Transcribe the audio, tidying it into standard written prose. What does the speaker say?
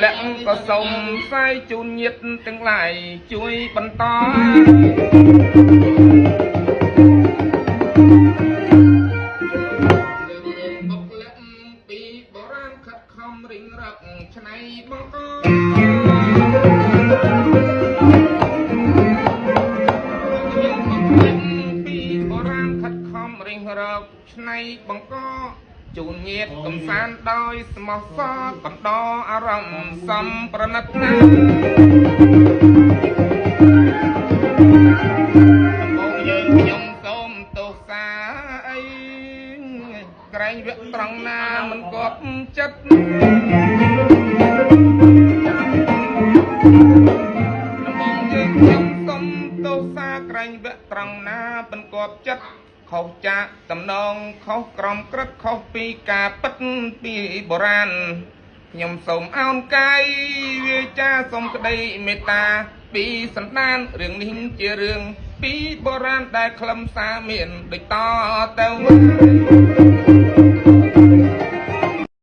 លាក់ក៏សូមផ្សាយជូនញាតិទាំងឡាយជួយបន្តបុកលាក់ពីបរាណខិតខំរិញរកឆ្នៃបង្កពីបរាណខិតខំរិញរកឆ្នៃបង្កជូនញាតិកំសាន្តដោយស្មោះសរបណ្ដោអារម្មណ៍សំប្រណិតណាបងយើងខ្ញុំសូមទោសាអីក្រែងវគ្គត្រង់ណាមិនគាប់ចិត្តបងយើងខ្ញុំសូមទោសាក្រែងវគ្គត្រង់ណាមិនគាប់ចិត្តខុសចាកតំណងខុសក្រមក្រឹតខុសពីការពិតពីបុរាណខ្ញុំសូមអោនកាយវាចាសូមក្តីមេត្តាពីសន្តានរឿងនេះជារឿងពីបុរាណដែលខ្លឹមសារមានដូចតទៅ